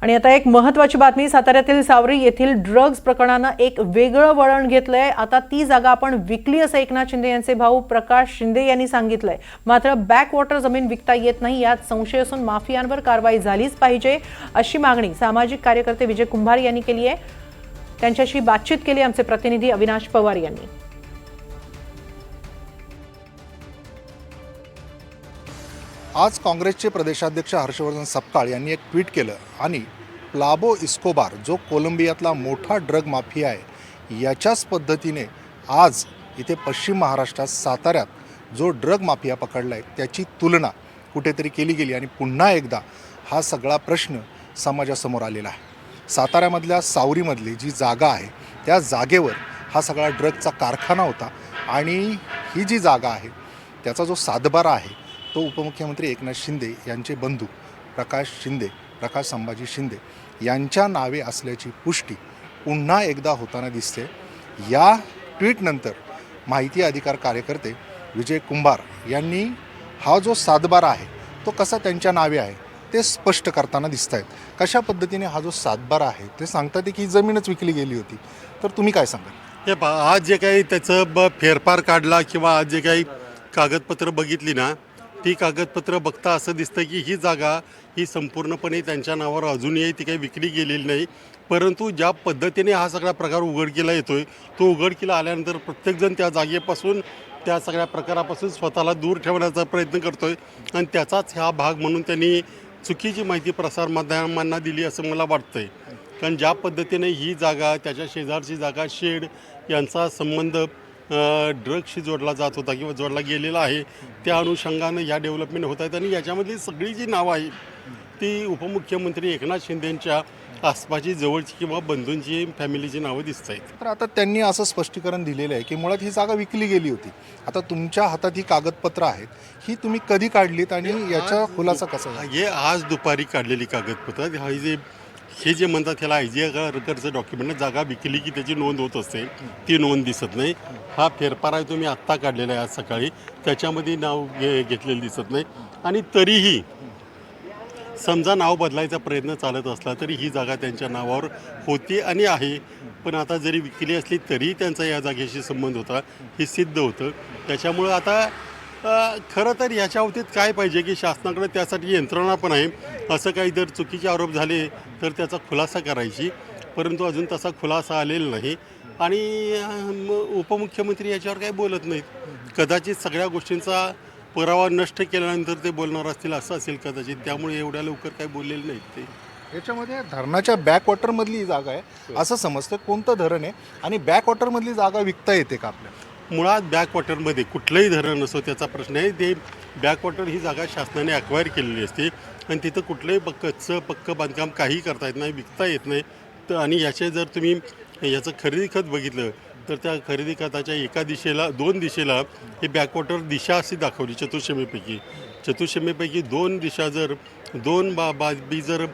आणि आता एक महत्त्वाची बातमी, साताऱ्यातील सावरी येथील ड्रग्ज प्रकरणानं एक वेगळं वळण घेतलंय। आता ती जागा आपण विकली असं एकनाथ शिंदे यांचे भाऊ प्रकाश शिंदे यांनी सांगितलंय। मात्र बॅकवॉटर जमीन विकता येत नाही, यात संशय असून माफियांवर कारवाई झालीच पाहिजे अशी मागणी सामाजिक कार्यकर्ते विजय कुंभार यांनी केली आहे। त्यांच्याशी बातचीत केली आमचे प्रतिनिधी अविनाश पवार यांनी। आज काँग्रेसचे प्रदेशाध्यक्ष हर्षवर्धन सपकाळ यांनी एक ट्विट केलं आणि प्लाबो इस्कोबार जो कोलंबियातला मोठा ड्रग माफिया आहे याच्याच पद्धतीने आज इथे पश्चिम महाराष्ट्रात साताऱ्यात जो ड्रग माफिया पकडला आहे त्याची तुलना कुठेतरी केली गेली आणि पुन्हा एकदा हा सगळा प्रश्न समाजासमोर आलेला आहे। साताऱ्यामधल्या सावरीमधली जी जागा आहे त्या जागेवर हा सगळा ड्रगचा कारखाना होता आणि ही जी जागा आहे त्याचा जो सातबारा आहे तो उपमुख्यमंत्री एकनाथ शिंदे यांचे बंधू प्रकाश संभाजी शिंदे यांच्या नावे असल्याची पुष्टी पुन्हा एकदा होताना दिसते। या ट्विटनंतर माहिती अधिकार कार्यकर्ते विजय कुंभार यांनी हा जो सातबारा आहे तो कसा त्यांच्या नावे आहे ते स्पष्ट करताना दिसत आहेत। कशा पद्धतीने हा जो सातबारा आहे ते सांगतात की जमीनच विकली गेली होती, तर तुम्ही काय सांगाल? हे आज जे काही त्याचं फेरफार काढला किंवा आज जे काही कागदपत्र बघितली ना, ती कागदपत्र बघता असं दिसतं की ही जागा ही संपूर्णपणे त्यांच्या नावावर अजूनही ती काही विकली गेलेली नाही। परंतु ज्या पद्धतीने हा सगळा प्रकार उघडकीला येतोय तो उघडकीला आल्यानंतर प्रत्येकजण त्या जागेपासून त्या सगळ्या प्रकारापासून स्वतःला दूर ठेवण्याचा प्रयत्न करतोय आणि त्याचाच हा भाग म्हणून त्यांनी चुकीची माहिती प्रसारमाध्यमांना दिली असं मला वाटतंय। कारण ज्या पद्धतीने ही जागा त्याच्या शेजारची जागा शेड यांचा संबंध ड्रग्सशी जोडला जात होता किंवा जोडला गेलेला आहे, त्या अनुषंगानं ह्या डेव्हलपमेंट होत आहेत आणि याच्यामधली सगळी जी नावं आहे ती उपमुख्यमंत्री एकनाथ शिंदेंच्या आसपासची जवळची किंवा बंधूंची फॅमिलीची नावं दिसत आहेत। तर आता त्यांनी असं स्पष्टीकरण दिलेलं आहे की मुळात ही जागा विकली गेली होती। आता तुमच्या हातात ही कागदपत्र आहेत, ही तुम्ही कधी काढलीत आणि याचा खुलासा कसा झाला? हे आज दुपारी काढलेली कागदपत्र हे जे म्हणतात ह्याला आयजीआरचं डॉक्युमेंट, जागा विकली की त्याची नोंद होत असते, ती नोंद दिसत नाही। हा फेरफार आहे तो मी आत्ता काढलेला आहे आज सकाळी, त्याच्यामध्ये नाव घेतलेलं दिसत नाही। आणि तरीही समजा नाव बदलायचा प्रयत्न चालत असला तरी ही जागा त्यांच्या नावावर होती आणि आहे। पण आता जरी विकली असली तरी त्यांचा या जागेशी संबंध होता हे सिद्ध होतं। त्याच्यामुळं आता खरं तर ह्याच्या बाबतीत काय पाहिजे की शासनाकडे त्यासाठी यंत्रणा पण आहे। असं काही जर चुकीचे आरोप झाले तर त्याचा खुलासा करायची, परंतु अजून तसा खुलासा आलेला नाही आणि उपमुख्यमंत्री याच्यावर काही बोलत नाहीत। कदाचित सगळ्या गोष्टींचा पुरावा नष्ट केल्यानंतर ते बोलणार असतील असं असेल कदाचित, त्यामुळे एवढ्या लवकर काही बोललेलं नाहीत ते। याच्यामध्ये धरणाच्या बॅकवॉटरमधली जागा आहे असं समजतं, कोणतं धरण आहे आणि बॅकवॉटरमधली जागा विकता येते का आपल्याला? मुळात बॅकवॉटरमध्ये कुठलंही धरण नसो त्याचा प्रश्न आहे। ते बॅकवॉटर ही जागा शासनाने अक्वायर केलेली असते आणि तिथं कुठलंही पक्कं बांधकाम काही करता येत नाही, विकता येत नाही। तर आणि याचे जर तुम्ही याचं खरेदी खत बघितलं तर त्या खरेदी खताच्या एका दिशेला 2 दिशेला ही बॅकवॉटर दिशा अशी दाखवली चतुष्षमीपैकी 2 दिशा जर 2 बाबी जर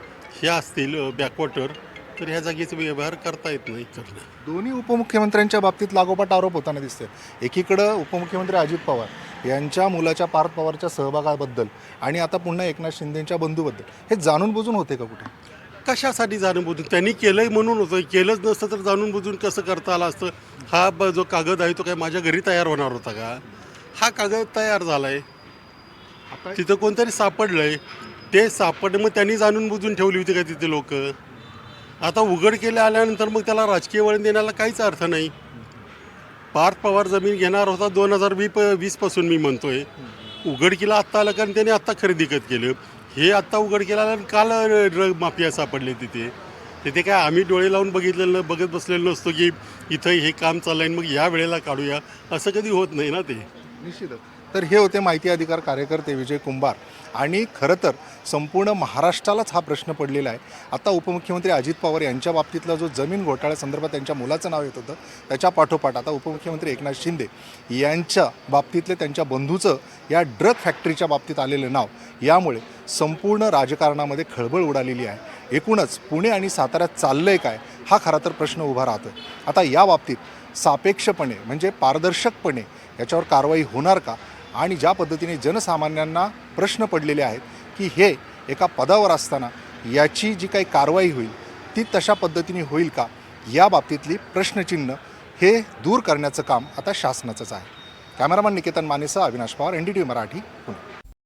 ह्या असतील बॅकवॉटर तर ह्या जागेचा व्यवहार करता येत नाही करणं। दोन्ही उपमुख्यमंत्र्यांच्या बाबतीत लागोपाठ आरोप होताना दिसते। एकीकडं उपमुख्यमंत्री अजित पवार यांच्या मुलाच्या पार्थ पवारच्या सहभागाबद्दल आणि आता पुन्हा एकनाथ शिंदेंच्या बंधूबद्दल, हे जाणून बुजून होते का कुठे? कशासाठी जाणून बुजून? त्यांनी केलंय म्हणून होतं, केलंच नसतं तर जाणून बुजून कसं करता आलं असतं? हा जो कागद आहे तो काय माझ्या घरी तयार होणार होता का? हा कागद तयार झाला आहे, तिथं कोणतरी सापडलंय, ते सापडलं मग त्यांनी जाणून बुजून ठेवली होती का तिथे लोक? आता उघडकीला आल्यानंतर मग त्याला राजकीय वळण देण्याला काहीच अर्थ नाही। पार्थ पवार जमीन घेणार होता 2020 पासून मी म्हणतोय, उघडकीला आत्ता आलं कारण त्याने आत्ता खरेदी खत केलं। हे आत्ता उघडकीला आलं काल ड्रग माफिया सापडले तिथे काय आम्ही डोळे लावून बघत बसलेलो नसतो की इथं हे काम चाललंय मग या वेळेला काढूया, असं कधी होत नाही ना ते। निश्चितच। तर हे होते माहिती अधिकार कार्यकर्ते विजय कुंभार आणि खरं तर संपूर्ण महाराष्ट्रालाच हा प्रश्न पडलेला आहे। आता उपमुख्यमंत्री अजित पवार यांच्या बाबतीतला जो जमीन घोटाळ्यासंदर्भात त्यांच्या मुलाचं नाव येत होतं त्याच्या पाठोपाठ आता उपमुख्यमंत्री एकनाथ शिंदे यांच्या बाबतीतले त्यांच्या बंधूचं या ड्रग फॅक्टरीच्या बाबतीत आलेलं नाव, यामुळे संपूर्ण राजकारणामध्ये खळबळ उडालेली आहे। एकूणच पुणे आणि साताऱ्यात चाललंय काय हा खरा तर प्रश्न उभा राहतो। आता या बाबतीत सापेक्षपणे म्हणजे पारदर्शकपणे याच्यावर कारवाई होणार का? आणि ज्या पद्धतीने जनसामान्यांना प्रश्न पडलेले आहेत की हे एका पदावर असताना याची जी काही कारवाई होईल ती तशा पद्धतीने होईल का, या बाबतीतली प्रश्नचिन्ह हे दूर करण्याचं काम आता शासनाचंच आहे. कॅमेरामन निकेतन मानेसह अविनाश पवार, NDTV मराठी, पुणे.